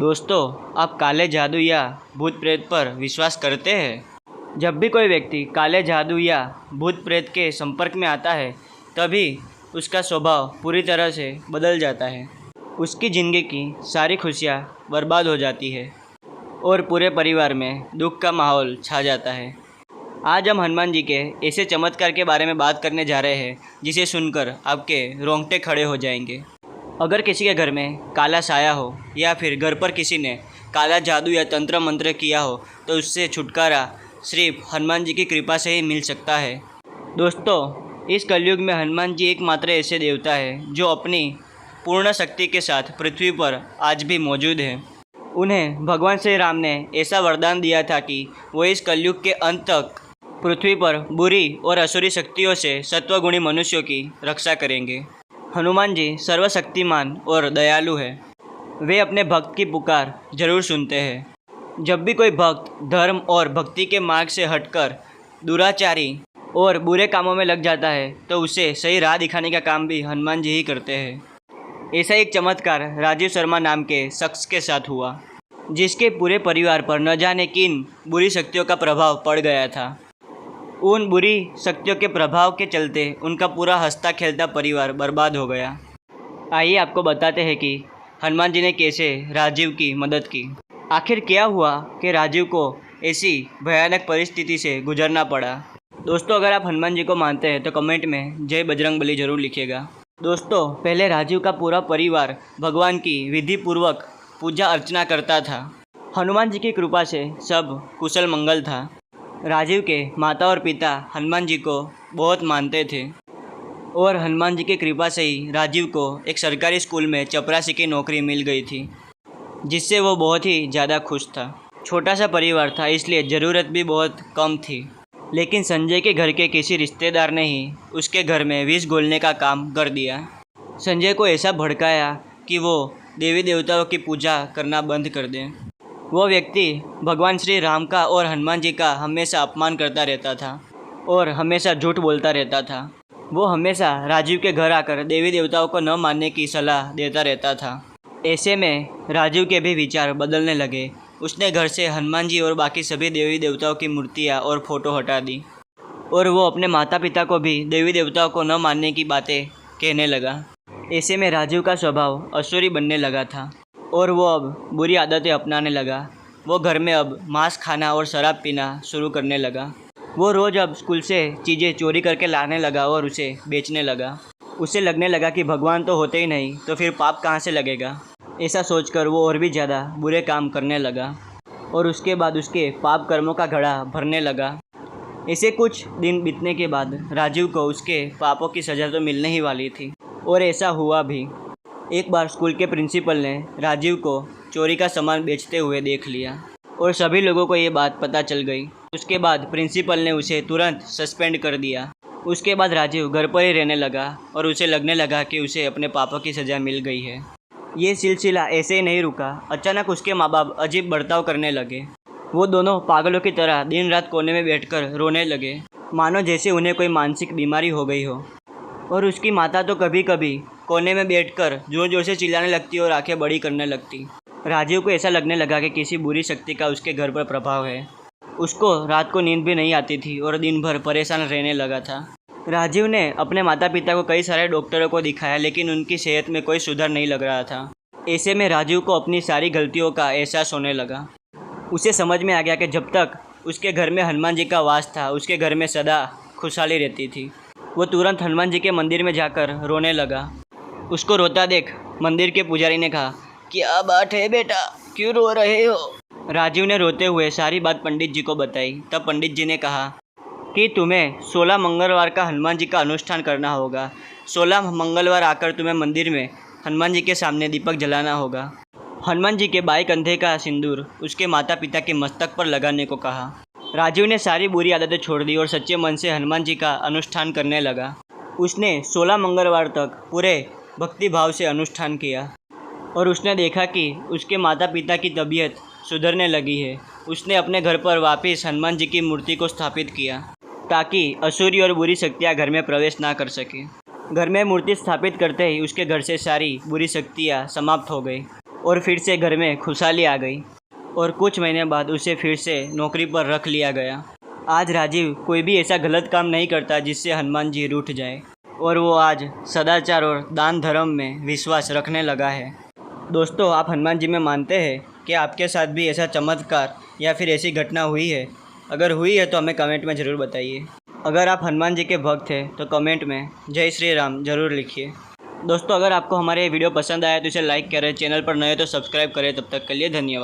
दोस्तों, आप काले जादू या भूत प्रेत पर विश्वास करते हैं? जब भी कोई व्यक्ति काले जादू या भूत प्रेत के संपर्क में आता है, तभी उसका स्वभाव पूरी तरह से बदल जाता है। उसकी ज़िंदगी की सारी खुशियाँ बर्बाद हो जाती है और पूरे परिवार में दुख का माहौल छा जाता है। आज हम हनुमान जी के ऐसे चमत्कार के बारे में बात करने जा रहे हैं, जिसे सुनकर आपके रोंगटे खड़े हो जाएंगे। अगर किसी के घर में काला साया हो या फिर घर पर किसी ने काला जादू या तंत्र मंत्र किया हो, तो उससे छुटकारा सिर्फ हनुमान जी की कृपा से ही मिल सकता है। दोस्तों, इस कलयुग में हनुमान जी एकमात्र ऐसे देवता है जो अपनी पूर्ण शक्ति के साथ पृथ्वी पर आज भी मौजूद है। उन्हें भगवान श्री राम ने ऐसा वरदान दिया था कि वो इस कलयुग के अंत तक पृथ्वी पर बुरी और असुरी शक्तियों से सत्वगुणी मनुष्यों की रक्षा करेंगे। हनुमान जी सर्वशक्तिमान और दयालु है। वे अपने भक्त की पुकार जरूर सुनते हैं। जब भी कोई भक्त धर्म और भक्ति के मार्ग से हटकर दुराचारी और बुरे कामों में लग जाता है, तो उसे सही राह दिखाने का काम भी हनुमान जी ही करते हैं। ऐसा एक चमत्कार राजीव शर्मा नाम के शख्स के साथ हुआ, जिसके पूरे परिवार पर न जाने किन बुरी शक्तियों का प्रभाव पड़ गया था। उन बुरी शक्तियों के प्रभाव के चलते उनका पूरा हंसता खेलता परिवार बर्बाद हो गया। आइए आपको बताते हैं कि हनुमान जी ने कैसे राजीव की मदद की। आखिर क्या हुआ कि राजीव को ऐसी भयानक परिस्थिति से गुजरना पड़ा। दोस्तों, अगर आप हनुमान जी को मानते हैं तो कमेंट में जय बजरंगबली जरूर लिखिएगा। दोस्तों, पहले राजीव का पूरा परिवार भगवान की विधि पूर्वक पूजा अर्चना करता था। हनुमान जी की कृपा से सब कुशल मंगल था। राजीव के माता और पिता हनुमान जी को बहुत मानते थे और हनुमान जी की कृपा से ही राजीव को एक सरकारी स्कूल में चपरासी की नौकरी मिल गई थी, जिससे वो बहुत ही ज़्यादा खुश था। छोटा सा परिवार था, इसलिए ज़रूरत भी बहुत कम थी। लेकिन संजय के घर के किसी रिश्तेदार ने ही उसके घर में विष घोलने का काम कर दिया। संजय को ऐसा भड़काया कि वो देवी देवताओं की पूजा करना बंद कर दें। वो व्यक्ति भगवान श्री राम का और हनुमान जी का हमेशा अपमान करता रहता था और हमेशा झूठ बोलता रहता था। वो हमेशा राजीव के घर आकर देवी देवताओं को न मानने की सलाह देता रहता था। ऐसे में राजीव के भी विचार बदलने लगे। उसने घर से हनुमान जी और बाकी सभी देवी देवताओं की मूर्तियाँ और फोटो हटा दी और वो अपने माता पिता को भी देवी देवताओं को न मानने की बातें कहने लगा। ऐसे में राजीव का स्वभाव असुरी बनने लगा था और वो अब बुरी आदतें अपनाने लगा। वो घर में अब मांस खाना और शराब पीना शुरू करने लगा। वो रोज़ अब स्कूल से चीज़ें चोरी करके लाने लगा और उसे बेचने लगा। उसे लगने लगा कि भगवान तो होते ही नहीं, तो फिर पाप कहाँ से लगेगा। ऐसा सोचकर वो और भी ज़्यादा बुरे काम करने लगा और उसके बाद उसके पाप कर्मों का घड़ा भरने लगा। ऐसे कुछ दिन बीतने के बाद राजीव को उसके पापों की सज़ा तो मिलने ही वाली थी और ऐसा हुआ भी। एक बार स्कूल के प्रिंसिपल ने राजीव को चोरी का सामान बेचते हुए देख लिया और सभी लोगों को ये बात पता चल गई। उसके बाद प्रिंसिपल ने उसे तुरंत सस्पेंड कर दिया। उसके बाद राजीव घर पर ही रहने लगा और उसे लगने लगा कि उसे अपने पापों की सज़ा मिल गई है। ये सिलसिला ऐसे ही नहीं रुका। अचानक उसके माँ बाप अजीब बर्ताव करने लगे। वो दोनों पागलों की तरह दिन रात कोने में बैठकर रोने लगे, मानो जैसे उन्हें कोई मानसिक बीमारी हो गई हो। और उसकी माता तो कभी कभी कोने में बैठकर जोर जोर से चिल्लाने लगती और आंखें बड़ी करने लगती। राजीव को ऐसा लगने लगा कि किसी बुरी शक्ति का उसके घर पर प्रभाव है। उसको रात को नींद भी नहीं आती थी और दिन भर परेशान रहने लगा था। राजीव ने अपने माता पिता को कई सारे डॉक्टरों को दिखाया, लेकिन उनकी सेहत में कोई सुधार नहीं लग रहा था। ऐसे में राजीव को अपनी सारी गलतियों का एहसास होने लगा। उसे समझ में आ गया कि जब तक उसके घर में हनुमान जी का वास था, उसके घर में सदा खुशहाली रहती थी। वो तुरंत हनुमान जी के मंदिर में जाकर रोने लगा। उसको रोता देख मंदिर के पुजारी ने कहा, क्या बात है बेटा, क्यों रो रहे हो? राजीव ने रोते हुए सारी बात पंडित जी को बताई। तब पंडित जी ने कहा कि तुम्हें 16 मंगलवार का हनुमान जी का अनुष्ठान करना होगा। 16 मंगलवार आकर तुम्हें मंदिर में हनुमान जी के सामने दीपक जलाना होगा। हनुमान जी के बाएं कंधे का सिंदूर उसके माता पिता के मस्तक पर लगाने को कहा। राजीव ने सारी बुरी आदतें छोड़ दी और सच्चे मन से हनुमान जी का अनुष्ठान करने लगा। उसने 16 मंगलवार तक पूरे भक्ति भाव से अनुष्ठान किया और उसने देखा कि उसके माता पिता की तबीयत सुधरने लगी है। उसने अपने घर पर वापस हनुमान जी की मूर्ति को स्थापित किया ताकि असुरी और बुरी शक्तियाँ घर में प्रवेश ना कर सके। घर में मूर्ति स्थापित करते ही उसके घर से सारी बुरी शक्तियाँ समाप्त हो गई। और फिर से घर में खुशहाली आ गई और कुछ महीने बाद उसे फिर से नौकरी पर रख लिया गया। आज राजीव कोई भी ऐसा गलत काम नहीं करता जिससे हनुमान जी रूठ जाए और वो आज सदाचार और दान धर्म में विश्वास रखने लगा है। दोस्तों, आप हनुमान जी में मानते हैं कि आपके साथ भी ऐसा चमत्कार या फिर ऐसी घटना हुई है? अगर हुई है तो हमें कमेंट में ज़रूर बताइए। अगर आप हनुमान जी के भक्त हैं तो कमेंट में जय श्री राम ज़रूर लिखिए। दोस्तों, अगर आपको हमारे वीडियो पसंद आया तो इसे लाइक करें, चैनल पर नए तो सब्सक्राइब करें। तब तक के लिए धन्यवाद।